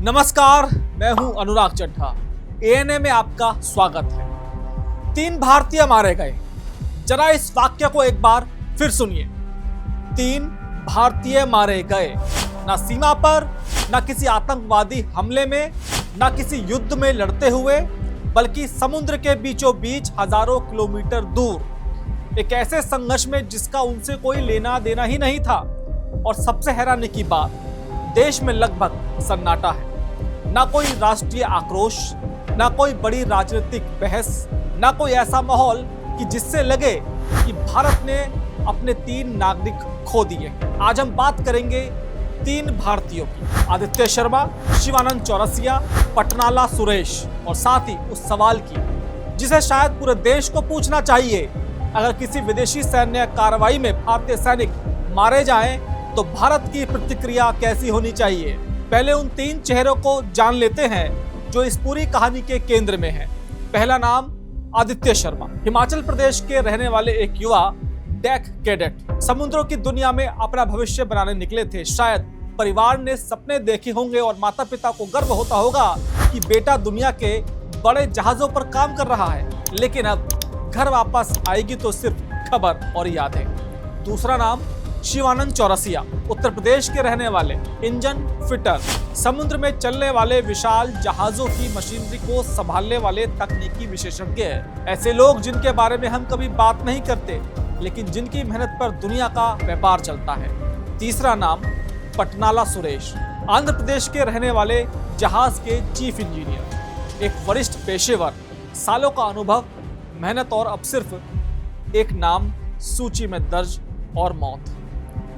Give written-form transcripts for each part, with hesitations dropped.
नमस्कार, मैं हूं अनुराग चड्ढा। एएनए में आपका स्वागत है। 3 भारतीय मारे गए। जरा इस वाक्य को एक बार फिर सुनिए। 3 भारतीय मारे गए, ना सीमा पर, ना किसी आतंकवादी हमले में, ना किसी युद्ध में लड़ते हुए, बल्कि समुद्र के बीचों बीच हजारों किलोमीटर दूर एक ऐसे संघर्ष में जिसका उनसे कोई लेना देना ही नहीं था। और सबसे हैरानी की बात, देश में लगभग सन्नाटा है। ना कोई राष्ट्रीय आक्रोश, ना कोई बड़ी राजनीतिक बहस, ना कोई ऐसा माहौल कि जिससे लगे कि भारत ने अपने 3 नागरिक खो दिए। आज हम बात करेंगे 3 भारतीयों की, आदित्य शर्मा, शिवानंद चौरसिया, पटनाला सुरेश, और साथ ही उस सवाल की जिसे शायद पूरे देश को पूछना चाहिए। अगर किसी विदेशी सैन्य कार्रवाई में भारतीय सैनिक मारे जाएं तो भारत की प्रतिक्रिया कैसी होनी चाहिए। पहले उन 3 चेहरों को जान लेते हैं जो इस पूरी कहानी के केंद्र में हैं। पहला नाम आदित्य शर्मा, हिमाचल प्रदेश के रहने वाले एक युवा डेक कैडेट। समुद्रों की दुनिया में अपना भविष्य बनाने निकले थे। शायद परिवार ने सपने देखे होंगे और माता पिता को गर्व होता होगा कि बेटा दुनिया के बड़े जहाजों पर काम कर रहा है, लेकिन अब घर वापस आएगी तो सिर्फ खबर और यादें। दूसरा नाम शिवानंद चौरसिया, उत्तर प्रदेश के रहने वाले इंजन फिटर, समुद्र में चलने वाले विशाल जहाजों की मशीनरी को संभालने वाले तकनीकी विशेषज्ञ हैं। ऐसे लोग जिनके बारे में हम कभी बात नहीं करते, लेकिन जिनकी मेहनत पर दुनिया का व्यापार चलता है। तीसरा नाम पटनाला सुरेश, आंध्र प्रदेश के रहने वाले जहाज के चीफ इंजीनियर, एक वरिष्ठ पेशेवर, सालों का अनुभव, मेहनत और अब सिर्फ एक नाम सूची में दर्ज और मौत।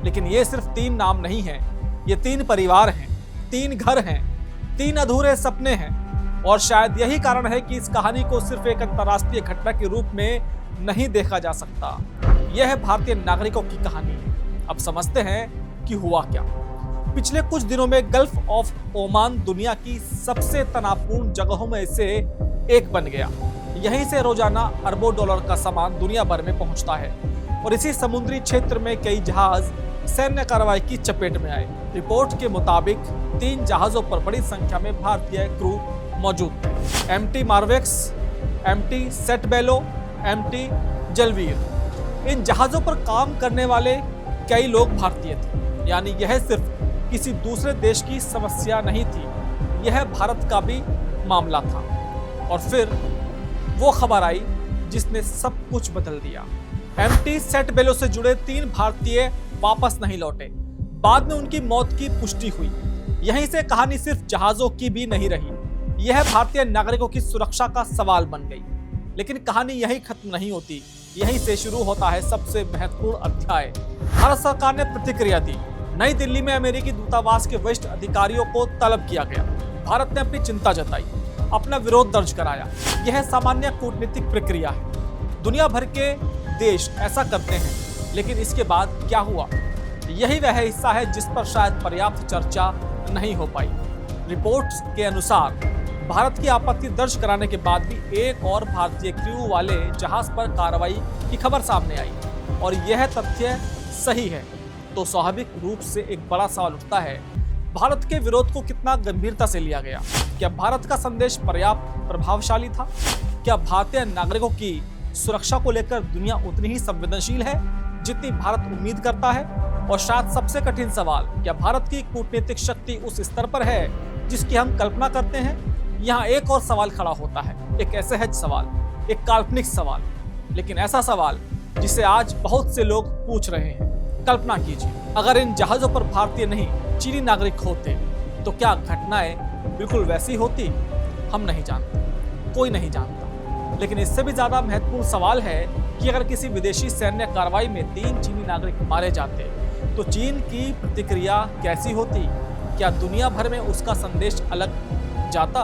लेकिन ये सिर्फ 3 नाम नहीं हैं, ये 3 परिवार हैं, 3 घर हैं, 3 अधूरे सपने हैं। और शायद यही कारण है कि इस कहानी को सिर्फ एक अंतर्राष्ट्रीय घटना के रूप में नहीं देखा जा सकता। यह है भारतीय नागरिकों की कहानी। अब समझते हैं कि हुआ क्या। पिछले कुछ दिनों में गल्फ ऑफ ओमान दुनिया की सबसे तनावपूर्ण जगहों में से एक बन गया। यहीं से रोजाना अरबों डॉलर का सामान दुनिया भर में पहुंचता है और इसी समुद्री क्षेत्र में कई जहाज सैन्य कार्रवाई की चपेट में आए। रिपोर्ट के मुताबिक 3 जहाजों पर बड़ी संख्या में भारतीय क्रू मौजूद थे। एमटी मार्वेक्स, एमटी सेट बेलो, एमटी जलवीर। इन जहाजों पर काम करने वाले कई लोग भारतीय थे, यानी यह सिर्फ किसी दूसरे देश की समस्या नहीं थी, यह भारत का भी मामला था। और फिर वो खबर आई जिसने सब कुछ बदल दिया। एमटी सेट बेलो से जुड़े 3 भारतीय वापस नहीं लौटे। बाद में उनकी मौत की पुष्टि हुई। यहीं से कहानी सिर्फ जहाजों की भी नहीं रही, यह भारतीय नागरिकों की सुरक्षा का सवाल बन गई। लेकिन कहानी यहीं खत्म नहीं होती, यहीं से शुरू होता है सबसे महत्वपूर्ण अध्याय। भारत सरकार ने प्रतिक्रिया दी। नई दिल्ली में अमेरिकी दूतावास के वरिष्ठ अधिकारियों को तलब किया गया। भारत ने अपनी चिंता जताई, अपना विरोध दर्ज कराया। यह सामान्य कूटनीतिक प्रक्रिया है, दुनिया भर के देश ऐसा करते हैं। लेकिन इसके बाद क्या हुआ, यही वह हिस्सा है जिस पर शायद पर्याप्त चर्चा नहीं हो पाई। रिपोर्ट्स के अनुसार भारत की आपत्ति दर्ज कराने के बाद भी एक और भारतीय क्रू वाले जहाज पर कार्रवाई की खबर सामने आई और यह तथ्य सही है तो स्वाभाविक रूप से एक बड़ा सवाल उठता है, भारत के विरोध को कितना गंभीरता से लिया गया? क्या भारत का संदेश पर्याप्त प्रभावशाली था? क्या भारतीय नागरिकों की सुरक्षा को लेकर दुनिया उतनी ही संवेदनशील है जितनी भारत उम्मीद करता है? और शायद सबसे कठिन सवाल, क्या भारत की कूटनीतिक शक्ति उस स्तर पर है जिसकी हम कल्पना करते हैं? यहाँ एक और सवाल खड़ा होता है, एक असहज सवाल, एक काल्पनिक सवाल, लेकिन ऐसा सवाल जिसे आज बहुत से लोग पूछ रहे हैं। कल्पना कीजिए, अगर इन जहाजों पर भारतीय नहीं चीनी नागरिक होते तो क्या घटनाएं बिल्कुल वैसी होती? हम नहीं जानते, कोई नहीं जानता। लेकिन इससे भी ज्यादा महत्वपूर्ण सवाल है कि अगर किसी विदेशी सैन्य कार्रवाई में 3 चीनी नागरिक मारे जाते तो चीन की प्रतिक्रिया कैसी होती? क्या दुनिया भर में उसका संदेश अलग जाता?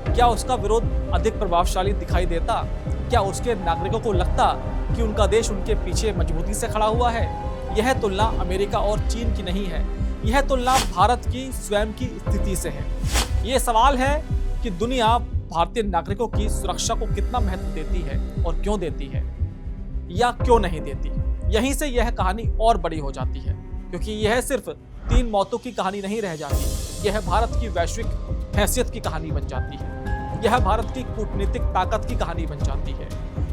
क्या उसका विरोध अधिक प्रभावशाली दिखाई देता? क्या उसके नागरिकों को लगता कि उनका देश उनके पीछे मजबूती से खड़ा हुआ है? यह तुलना अमेरिका और चीन की नहीं है, यह तुलना भारत की स्वयं की स्थिति से है। ये सवाल है कि दुनिया भारतीय नागरिकों की सुरक्षा को कितना महत्व देती है और क्यों देती है या क्यों नहीं देती। यहीं से यह कहानी और बड़ी हो जाती है, क्योंकि यह सिर्फ 3 मौतों की कहानी नहीं रह जाती, यह भारत की वैश्विक हैसियत की कहानी बन जाती है, यह भारत की कूटनीतिक ताकत की कहानी बन जाती है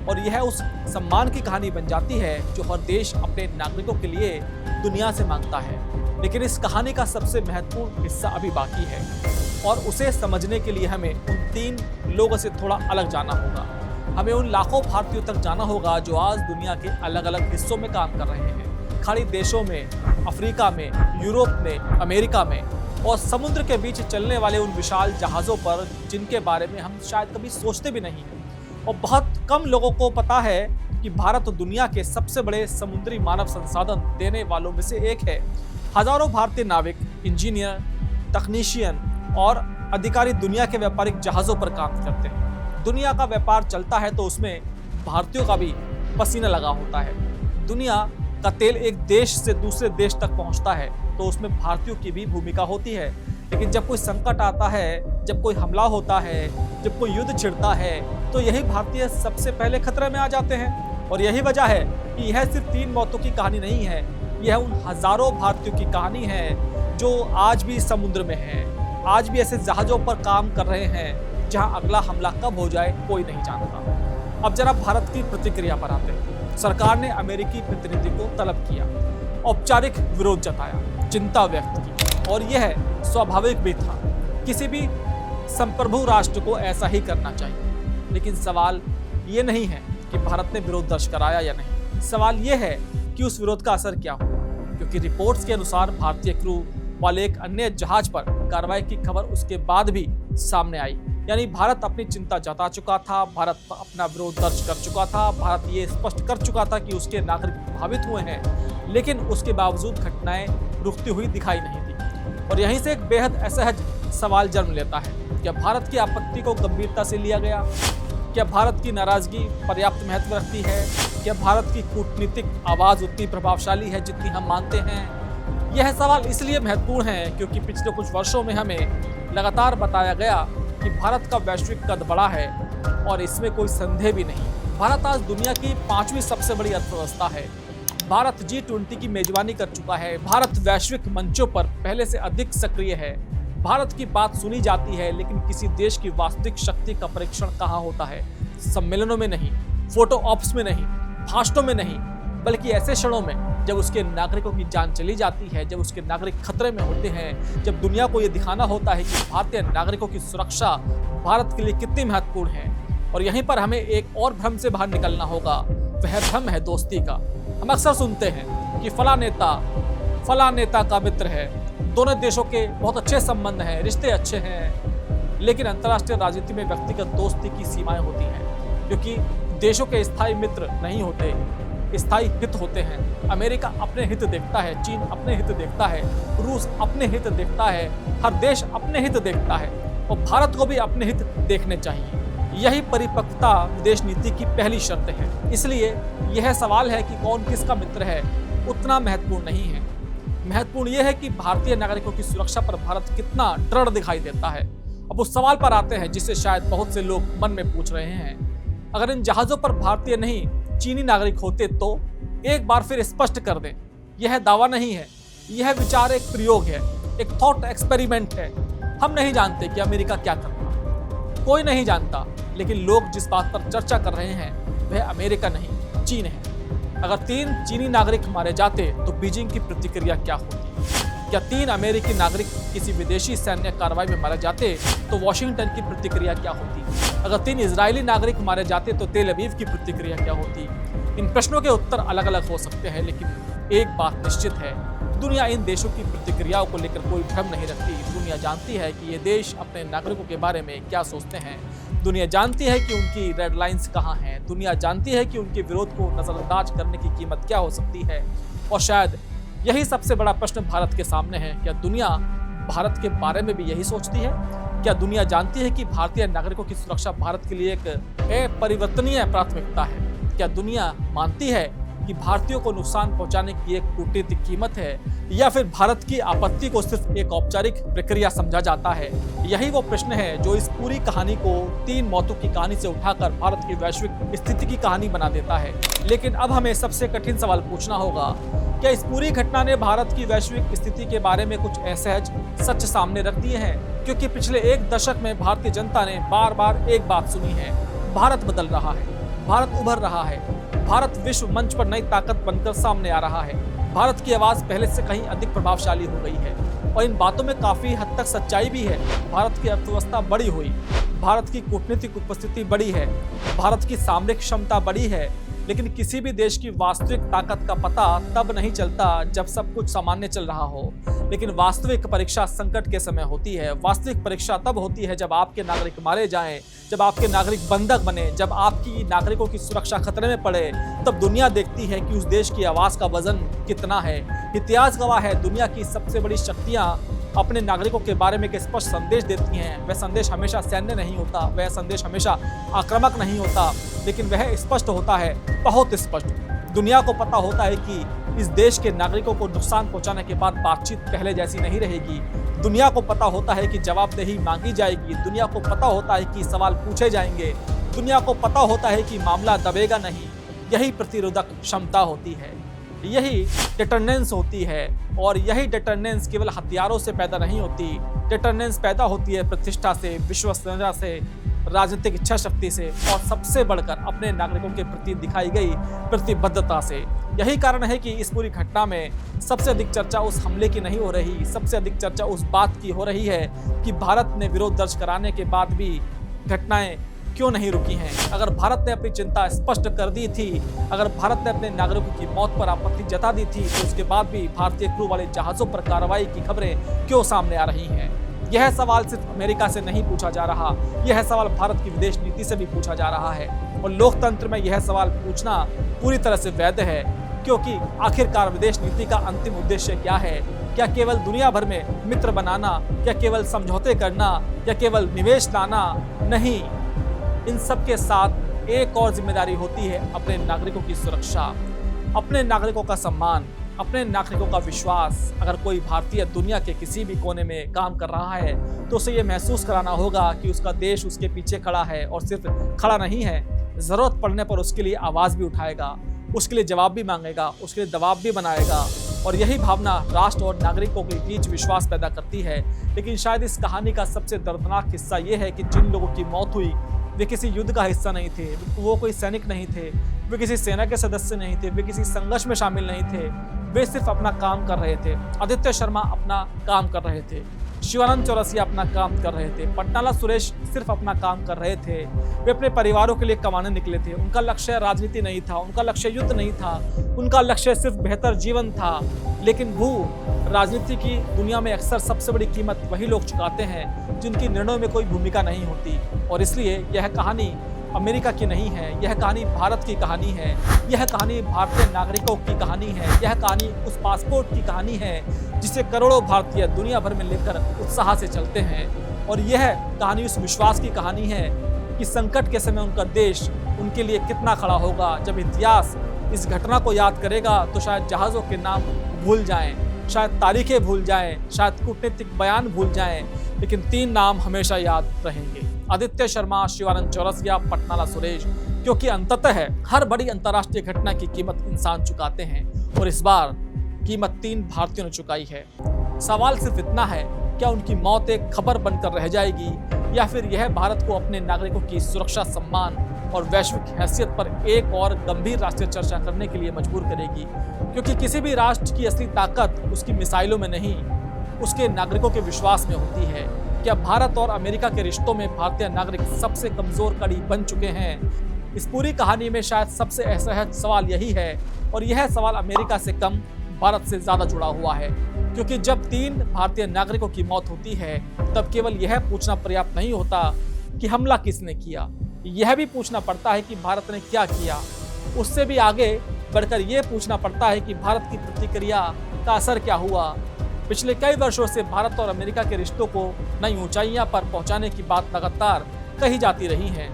और यह उस सम्मान की कहानी बन जाती है जो हर देश अपने नागरिकों के लिए दुनिया से मांगता है। लेकिन इस कहानी का सबसे महत्वपूर्ण हिस्सा अभी बाकी है और उसे समझने के लिए हमें उन 3 लोगों से थोड़ा अलग जाना होगा। हमें उन लाखों भारतीयों तक जाना होगा जो आज दुनिया के अलग अलग हिस्सों में काम कर रहे हैं, खाड़ी देशों में, अफ्रीका में, यूरोप में, अमेरिका में और समुद्र के बीच चलने वाले उन विशाल जहाज़ों पर जिनके बारे में हम शायद कभी सोचते भी नहीं हैं। और बहुत कम लोगों को पता है कि भारत दुनिया के सबसे बड़े समुद्री मानव संसाधन देने वालों में से एक है। हजारों भारतीय नाविक, इंजीनियर, तकनीशियन और अधिकारी दुनिया के व्यापारिक जहाज़ों पर काम करते हैं। दुनिया का व्यापार चलता है तो उसमें भारतीयों का भी पसीना लगा होता है। दुनिया का तेल एक देश से दूसरे देश तक पहुंचता है तो उसमें भारतीयों की भी भूमिका होती है। लेकिन जब कोई संकट आता है, जब कोई हमला होता है, जब कोई युद्ध छिड़ता है तो यही भारतीय सबसे पहले खतरे में आ जाते हैं। और यही वजह है कि यह सिर्फ 3 मौतों की कहानी नहीं है, यह उन हजारों भारतीयों की कहानी है जो आज भी समुद्र में है, आज भी ऐसे जहाज़ों पर काम कर रहे हैं जहां अगला हमला कब हो जाए कोई नहीं जानता। अब जरा भारत की प्रतिक्रिया पर आते हैं। सरकार ने अमेरिकी प्रतिनिधि को तलब किया, औपचारिक विरोध जताया, चिंता व्यक्त की और यह स्वाभाविक भी था। किसी भी संप्रभु राष्ट्र को ऐसा ही करना चाहिए। लेकिन सवाल ये नहीं है कि भारत ने विरोध दर्ज कराया या नहीं, सवाल ये है कि उस विरोध का असर क्या हुआ। क्योंकि रिपोर्ट्स के अनुसार भारतीय क्रू वाले एक अन्य जहाज पर कार्रवाई की खबर उसके बाद भी सामने आई। यानी भारत अपनी चिंता जता चुका था, भारत अपना विरोध दर्ज कर चुका था, भारत ये स्पष्ट कर चुका था कि उसके नागरिक प्रभावित हुए हैं, लेकिन उसके बावजूद घटनाएं रुकती हुई दिखाई नहीं दी। और यहीं से एक बेहद असहज सवाल जन्म लेता है, क्या भारत की आपत्ति को गंभीरता से लिया गया? क्या भारत की नाराजगी पर्याप्त महत्व रखती है? क्या भारत की कूटनीतिक आवाज़ उतनी प्रभावशाली है जितनी हम मानते हैं? यह सवाल इसलिए महत्वपूर्ण है क्योंकि पिछले कुछ वर्षों में हमें लगातार बताया गया कि भारत का वैश्विक कद बड़ा है और इसमें कोई संदेह भी नहीं। भारत आज दुनिया की 5वीं सबसे बड़ी अर्थव्यवस्था है। भारत G20 की मेजबानी कर चुका है। भारत वैश्विक मंचों पर पहले से अधिक सक्रिय है। भारत की बात सुनी जाती है, लेकिन किसी देश की वास्तविक शक्ति का परीक्षण कहाँ होता है? सम्मेलनों में नहीं, फोटो ऑप्स में नहीं, भाषणों में नहीं, बल्कि ऐसे क्षणों में जब उसके नागरिकों की जान चली जाती है, जब उसके नागरिक खतरे में होते हैं, जब दुनिया को ये दिखाना होता है कि भारतीय नागरिकों की सुरक्षा भारत के लिए कितनी महत्वपूर्ण है। और यहीं पर हमें एक और भ्रम से बाहर निकलना होगा, वह भ्रम है दोस्ती का। हम अक्सर सुनते हैं कि फला नेता का मित्र है, दोनों देशों के बहुत अच्छे संबंध हैं, रिश्ते अच्छे हैं, लेकिन अंतर्राष्ट्रीय राजनीति में व्यक्तिगत दोस्ती की सीमाएं होती हैं, क्योंकि देशों के स्थायी मित्र नहीं होते, स्थायी हित होते हैं। अमेरिका अपने हित देखता है, चीन अपने हित देखता है, रूस अपने हित देखता है, हर देश अपने हित देखता है और भारत को भी अपने हित देखने चाहिए। यही परिपक्वता विदेश नीति की पहली शर्त है। इसलिए यह सवाल है कि कौन किसका मित्र है उतना महत्वपूर्ण नहीं है। महत्वपूर्ण यह है कि भारतीय नागरिकों की सुरक्षा पर भारत कितना दृढ़ दिखाई देता है। अब उस सवाल पर आते हैं जिससे शायद बहुत से लोग मन में पूछ रहे हैं, अगर इन जहाजों पर भारतीय नहीं चीनी नागरिक होते तो? एक बार फिर स्पष्ट कर दें, यह दावा नहीं है, यह विचार एक प्रयोग है, एक थॉट एक्सपेरिमेंट है। हम नहीं जानते कि अमेरिका क्या करता, कोई नहीं जानता, लेकिन लोग जिस बात पर चर्चा कर रहे हैं वह अमेरिका नहीं, चीन है। अगर 3 चीनी नागरिक मारे जाते तो बीजिंग की प्रतिक्रिया क्या होती? क्या 3 अमेरिकी नागरिक किसी विदेशी सैन्य कार्रवाई में मारे जाते तो वॉशिंगटन की प्रतिक्रिया क्या होती? अगर 3 इजरायली नागरिक मारे जाते तो तेल अवीव की प्रतिक्रिया क्या होती? इन प्रश्नों के उत्तर अलग अलग हो सकते हैं, लेकिन एक बात निश्चित है, दुनिया इन देशों की प्रतिक्रियाओं को लेकर कोई भ्रम नहीं रखती। दुनिया जानती है कि ये देश अपने नागरिकों के बारे में क्या सोचते हैं। दुनिया जानती है कि उनकी रेड लाइंस कहाँ हैं। दुनिया जानती है कि उनके विरोध को नजरअंदाज करने की कीमत क्या हो सकती है। और शायद यही सबसे बड़ा प्रश्न भारत के सामने है, क्या दुनिया भारत के बारे में भी यही सोचती है? क्या दुनिया जानती है कि भारतीय नागरिकों की सुरक्षा भारत के लिए एक अपरिवर्तनीय प्राथमिकता है? क्या दुनिया मानती है कि भारतीयों को नुकसान पहुंचाने की एक कूटनीतिक कीमत है या फिर भारत की आपत्ति को सिर्फ एक औपचारिक प्रक्रिया समझा जाता है। यही वो प्रश्न है जो इस पूरी कहानी को 3 मौतों की कहानी से उठाकर भारत की वैश्विक स्थिति की कहानी बना देता है। लेकिन अब हमें सबसे कठिन सवाल पूछना होगा, क्या इस पूरी घटना ने भारत की वैश्विक स्थिति के बारे में कुछ असहज सच सामने रख दिए हैं? क्योंकि पिछले 1 दशक में भारतीय जनता ने बार बार एक बात सुनी है, भारत बदल रहा है, भारत उभर रहा है, भारत विश्व मंच पर नई ताकत बनकर सामने आ रहा है, भारत की आवाज पहले से कहीं अधिक प्रभावशाली हो गई है। और इन बातों में काफी हद तक सच्चाई भी है। भारत की अर्थव्यवस्था बड़ी हुई, भारत की कूटनीतिक उपस्थिति बड़ी है, भारत की सामरिक क्षमता बड़ी है, लेकिन किसी भी देश की वास्तविक ताकत का पता तब नहीं चलता जब सब कुछ सामान्य चल रहा हो। लेकिन वास्तविक परीक्षा संकट के समय होती है। वास्तविक परीक्षा तब होती है जब आपके नागरिक मारे जाएं, जब आपके नागरिक बंधक बने, जब आपकी नागरिकों की सुरक्षा खतरे में पड़े। तब दुनिया देखती है कि उस देश की आवाज का वजन कितना है। इतिहास गवाह है, दुनिया की सबसे बड़ी शक्तियां अपने नागरिकों के बारे में एक स्पष्ट संदेश देती हैं। वह संदेश हमेशा सैन्य नहीं होता, वह संदेश हमेशा आक्रामक नहीं होता, लेकिन वह स्पष्ट होता है, बहुत स्पष्ट। दुनिया को पता होता है कि इस देश के नागरिकों को नुकसान पहुंचाने के बाद बातचीत पहले जैसी नहीं रहेगी। दुनिया को पता होता है कि जवाबदेही मांगी जाएगी। दुनिया को पता होता है कि सवाल पूछे जाएंगे। दुनिया को पता होता है कि मामला दबेगा नहीं। यही प्रतिरोधक क्षमता होती है, यही डिटरनेंस होती है। और यही डिटरनेंस केवल हथियारों से पैदा नहीं होती। डिटरनेंस पैदा होती है प्रतिष्ठा से, विश्वसनीयता से, राजनीतिक इच्छा शक्ति से और सबसे बढ़कर अपने नागरिकों के प्रति दिखाई गई प्रतिबद्धता से। यही कारण है कि इस पूरी घटना में सबसे अधिक चर्चा उस हमले की नहीं हो रही, सबसे अधिक चर्चा उस बात की हो रही है कि भारत ने विरोध दर्ज कराने के बाद भी घटनाएं क्यों नहीं रुकी हैं। अगर भारत ने अपनी चिंता स्पष्ट कर दी थी, अगर भारत ने अपने नागरिकों की मौत पर आपत्ति जता दी थी, तो उसके बाद भी भारतीय क्रू वाले जहाजों पर कार्रवाई की खबरें क्यों सामने आ रही हैं? यह सवाल सिर्फ अमेरिका से नहीं पूछा जा रहा, यह सवाल भारत की विदेश नीति से भी पूछा जा रहा है। और लोकतंत्र में यह सवाल पूछना पूरी तरह से वैध है, क्योंकि आखिरकार विदेश नीति का अंतिम उद्देश्य क्या है? क्या केवल दुनिया भर में मित्र बनाना, क्या केवल समझौते करना, या केवल निवेश लाना? नहीं, इन सब के साथ एक और जिम्मेदारी होती है, अपने नागरिकों की सुरक्षा, अपने नागरिकों का सम्मान, अपने नागरिकों का विश्वास। अगर कोई भारतीय दुनिया के किसी भी कोने में काम कर रहा है तो उसे ये महसूस कराना होगा कि उसका देश उसके पीछे खड़ा है, और सिर्फ खड़ा नहीं है, जरूरत पड़ने पर उसके लिए आवाज भी उठाएगा, उसके लिए जवाब भी मांगेगा, उसके लिए दबाव भी बनाएगा। और यही भावना राष्ट्र और नागरिकों के बीच विश्वास पैदा करती है। लेकिन शायद इस कहानी का सबसे दर्दनाक हिस्सा ये है कि जिन लोगों की मौत हुई वे किसी युद्ध का हिस्सा नहीं थे, वो कोई सैनिक नहीं थे, वे किसी सेना के सदस्य नहीं थे, वे किसी संघर्ष में शामिल नहीं थे, वे सिर्फ अपना काम कर रहे थे। आदित्य शर्मा अपना काम कर रहे थे, शिवानंद चौरसिया अपना काम कर रहे थे, पटनाला सुरेश सिर्फ अपना काम कर रहे थे। वे अपने परिवारों के लिए कमाने निकले थे। उनका लक्ष्य राजनीति नहीं था, उनका लक्ष्य युद्ध नहीं था, उनका लक्ष्य सिर्फ बेहतर जीवन था। लेकिन भू राजनीति की दुनिया में अक्सर सबसे बड़ी कीमत वही लोग चुकाते हैं जिनकी निर्णयों में कोई भूमिका नहीं होती। और इसलिए यह कहानी अमेरिका की नहीं है, यह कहानी भारत की कहानी है, यह कहानी भारतीय नागरिकों की कहानी है, यह कहानी उस पासपोर्ट की कहानी है जिसे करोड़ों भारतीय दुनिया भर में लेकर उत्साह से चलते हैं। और यह कहानी उस विश्वास की कहानी है कि संकट के समय उनका देश उनके लिए कितना खड़ा होगा। जब इतिहास इस घटना को याद करेगा तो शायद जहाज़ों के नाम भूल जाएं, शायद तारीखें भूल जाएं, शायद कूटनीतिक बयान भूल जाएं, लेकिन 3 नाम हमेशा याद रहेंगे: आदित्य शर्मा, शिवानंद चौरसिया, पटनाला सुरेश। क्योंकि अंततः हर बड़ी अंतर्राष्ट्रीय घटना की कीमत इंसान चुकाते हैं, और इस बार कीमत 3 भारतीयों ने चुकाई है। सवाल सिर्फ इतना है, क्या उनकी मौत एक खबर बनकर रह जाएगी, या फिर यह भारत को अपने नागरिकों की सुरक्षा, सम्मान और वैश्विक हैसियत पर एक और गंभीर राष्ट्रीय चर्चा करने के लिए मजबूर करेगी? क्योंकि किसी भी राष्ट्र की असली ताकत उसकी मिसाइलों में नहीं, उसके नागरिकों के विश्वास में होती है। क्या भारत और अमेरिका के रिश्तों में भारतीय नागरिक सबसे कमजोर कड़ी बन चुके हैं? इस पूरी कहानी में शायद सबसे असहज सवाल यही है, और यह सवाल अमेरिका से कम भारत से ज्यादा जुड़ा हुआ है। क्योंकि जब 3 भारतीय नागरिकों की मौत होती है तब केवल यह पूछना पर्याप्त नहीं होता कि हमला किसने किया, यह भी पूछना पड़ता है कि भारत ने क्या किया। उससे भी आगे बढ़कर यह पूछना पड़ता है कि भारत की प्रतिक्रिया का असर क्या हुआ। पिछले कई वर्षों से भारत और अमेरिका के रिश्तों को नई ऊंचाइयां पर पहुंचाने की बात लगातार कही जाती रही है।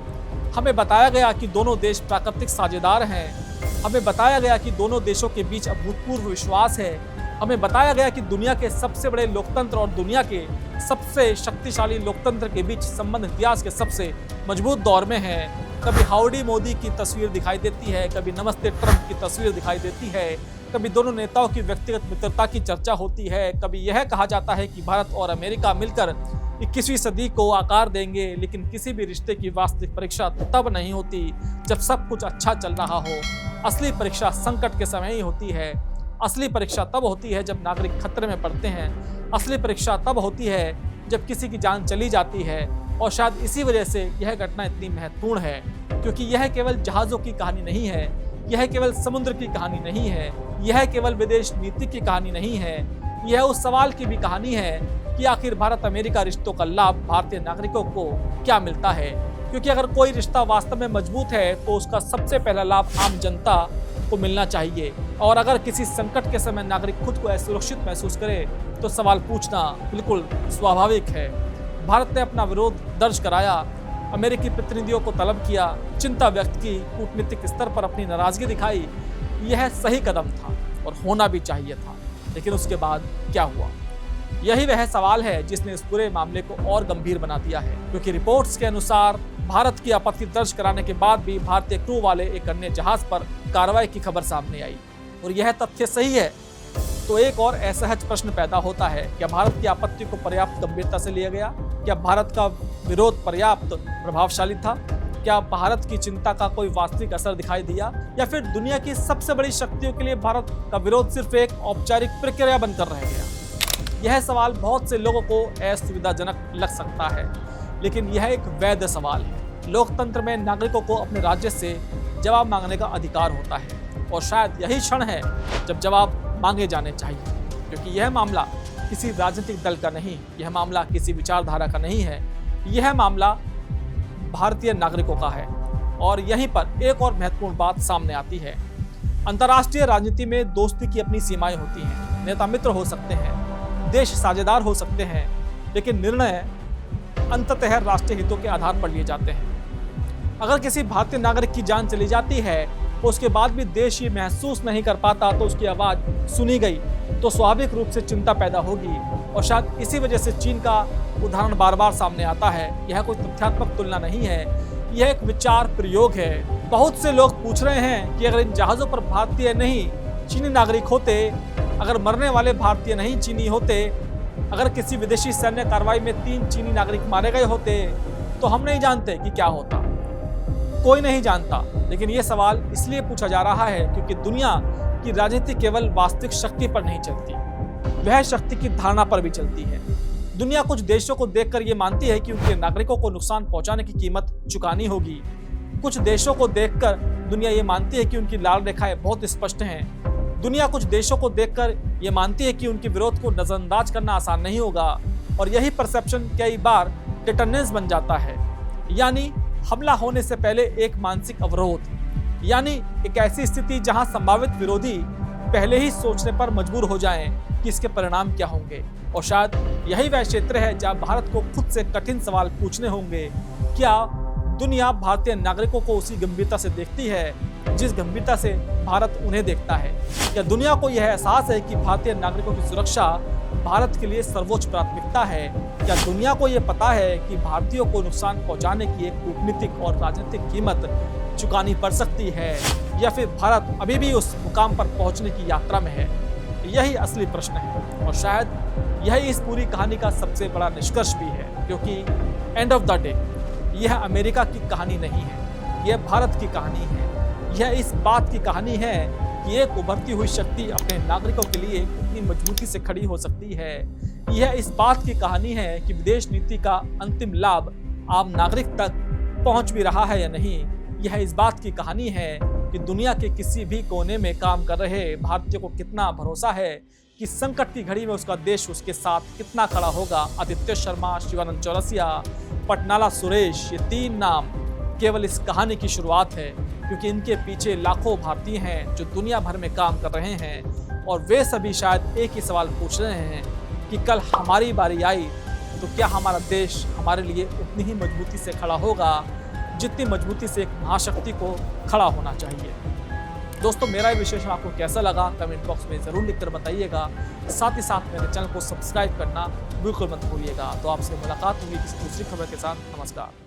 हमें बताया गया कि दोनों देश प्राकृतिक साझेदार हैं, हमें बताया गया कि दोनों देशों के बीच अभूतपूर्व विश्वास है। हमें बताया गया कि दुनिया के सबसे बड़े लोकतंत्र और दुनिया के सबसे शक्तिशाली लोकतंत्र के बीच संबंध इतिहास के सबसे मजबूत दौर में है। कभी हाउडी मोदी की तस्वीर दिखाई देती है, कभी नमस्ते ट्रंप की तस्वीर दिखाई देती है, कभी दोनों नेताओं की व्यक्तिगत मित्रता की चर्चा होती है, कभी यह कहा जाता है कि भारत और अमेरिका मिलकर 21वीं सदी को आकार देंगे। लेकिन किसी भी रिश्ते की वास्तविक परीक्षा तब नहीं होती जब सब कुछ अच्छा चल रहा हो। असली परीक्षा संकट के समय ही होती है। असली परीक्षा तब होती है जब नागरिक खतरे में पड़ते हैं। असली परीक्षा तब होती है जब किसी की जान चली जाती है। और शायद इसी वजह से यह घटना इतनी महत्वपूर्ण है, क्योंकि यह केवल जहाज़ों की कहानी नहीं है, यह केवल समुद्र की कहानी नहीं है, यह केवल विदेश नीति की कहानी नहीं है, यह उस सवाल की भी कहानी है कि आखिर भारत अमेरिका रिश्तों का लाभ भारतीय नागरिकों को क्या मिलता है। क्योंकि अगर कोई रिश्ता वास्तव में मजबूत है तो उसका सबसे पहला लाभ आम जनता को मिलना चाहिए। और अगर किसी संकट के समय नागरिक खुद को असुरक्षित महसूस करे तो सवाल पूछना बिल्कुल स्वाभाविक है। भारत ने अपना विरोध दर्ज कराया, अमेरिकी प्रतिनिधियों को तलब किया, चिंता व्यक्त की, कूटनीतिक स्तर पर अपनी नाराजगी दिखाई। यह सही कदम था और होना भी चाहिए था। लेकिन उसके बाद क्या हुआ? यही वह सवाल है जिसने इस पूरे मामले को और गंभीर बना दिया है। क्योंकि रिपोर्ट्स के अनुसार भारत की आपत्ति दर्ज कराने के बाद भी भारतीय क्रू वाले एक अन्य जहाज पर कार्रवाई की खबर सामने आई और यह तथ्य सही है तो एक और असहज प्रश्न पैदा होता है, क्या भारत की आपत्ति को पर्याप्त गंभीरता से लिया गया? क्या भारत का विरोध पर्याप्त प्रभावशाली था? क्या भारत की चिंता का कोई वास्तविक असर दिखाई दिया, या फिर दुनिया की सबसे बड़ी शक्तियों के लिए भारत का विरोध सिर्फ एक औपचारिक प्रक्रिया बनकर रह गया? यह सवाल बहुत से लोगों को असुविधाजनक लग सकता है, लेकिन यह एक वैध सवाल है। लोकतंत्र में नागरिकों को अपने राज्य से जवाब मांगने का अधिकार होता है और शायद यही क्षण है जब जवाब मांगे जाने चाहिए। क्योंकि यह मामला किसी राजनीतिक दल का नहीं, यह मामला किसी विचारधारा का नहीं है, यह मामला भारतीय नागरिकों का है। और यहीं पर एक और महत्वपूर्ण बात सामने आती है। अंतर्राष्ट्रीय राजनीति में दोस्ती की अपनी सीमाएं होती हैं। नेता मित्र हो सकते हैं, देश साझेदार हो सकते हैं, लेकिन निर्णय अंततः राष्ट्रीय हितों के आधार पर लिए जाते हैं। अगर किसी भारतीय नागरिक की जान चली जाती है तो उसके बाद भी देश ये महसूस नहीं कर पाता तो उसकी आवाज़ सुनी गई तो स्वाभाविक रूप से चिंता पैदा होगी। और शायद इसी वजह से चीन का उदाहरण बार बार सामने आता है। यह कोई तथ्यात्मक तुलना नहीं है, यह एक विचार प्रयोग है। बहुत से लोग पूछ रहे हैं कि अगर इन जहाज़ों पर भारतीय नहीं चीनी नागरिक होते, अगर मरने वाले भारतीय नहीं चीनी होते, अगर किसी विदेशी सैन्य कार्रवाई में 3 चीनी नागरिक मारे गए होते तो हम नहीं जानते कि क्या होता। कोई नहीं जानता। लेकिन ये सवाल इसलिए पूछा जा रहा है क्योंकि दुनिया की राजनीति केवल वास्तविक शक्ति पर नहीं चलती, वह शक्ति की धारणा पर भी चलती है। दुनिया कुछ देशों को देखकर ये मानती है कि उनके नागरिकों को नुकसान पहुंचाने की कीमत चुकानी होगी। कुछ देशों को देखकर दुनिया ये मानती है कि उनकी लाल रेखाएं बहुत स्पष्ट हैं। दुनिया कुछ देशों को देखकर ये मानती है कि उनके विरोध को नजरअंदाज करना आसान नहीं होगा। और यही परसेप्शन कई बार टेटनेस बन जाता है, यानी हमला होने से पहले एक मानसिक अवरोध, यानी एक ऐसी स्थिति जहां संभावित विरोधी पहले ही सोचने पर मजबूर हो जाएं कि इसके परिणाम क्या होंगे। और शायद यही वह क्षेत्र है जहां भारत को खुद से कठिन सवाल पूछने होंगे। क्या दुनिया भारतीय नागरिकों को उसी गंभीरता से देखती है जिस गंभीरता से भारत उन्हें देखता है? क्या दुनिया को यह एहसास है कि भारतीय नागरिकों की सुरक्षा भारत के लिए सर्वोच्च प्राथमिकता है? क्या दुनिया को यह पता है कि भारतीयों को नुकसान पहुंचाने की एक कूटनीतिक और राजनीतिक कीमत चुकानी पड़ सकती है, या फिर भारत अभी भी उस मुकाम पर पहुंचने की यात्रा में है? यही असली प्रश्न है और शायद यही इस पूरी कहानी का सबसे बड़ा निष्कर्ष भी है। क्योंकि एंड ऑफ द डे यह अमेरिका की कहानी नहीं है, यह भारत की कहानी है। यह इस बात की कहानी है कि एक उभरती हुई शक्ति अपने नागरिकों के लिए कितनी मजबूती से खड़ी हो सकती है। यह इस बात की कहानी है कि विदेश नीति का अंतिम लाभ आम नागरिक तक पहुंच भी रहा है या नहीं। यह इस बात की कहानी है कि दुनिया के किसी भी कोने में काम कर रहे भारतीयों को कितना भरोसा है कि संकट की घड़ी में उसका देश उसके साथ कितना खड़ा होगा। आदित्य शर्मा, शिवानंद चौरसिया, पटनाला सुरेश, ये 3 नाम केवल इस कहानी की शुरुआत है, क्योंकि इनके पीछे लाखों भारतीय हैं जो दुनिया भर में काम कर रहे हैं और वे सभी शायद एक ही सवाल पूछ रहे हैं कि कल हमारी बारी आई तो क्या हमारा देश हमारे लिए उतनी ही मजबूती से खड़ा होगा जितनी मजबूती से एक महाशक्ति को खड़ा होना चाहिए। दोस्तों मेरा ये विश्लेषण आपको कैसा लगा कमेंट बॉक्स में जरूर लिखकर बताइएगा। साथ ही साथ मेरे चैनल को सब्सक्राइब करना बिल्कुल मत भूलिएगा। तो आपसे मुलाकात होगी किसी दूसरी खबर के साथ। नमस्कार।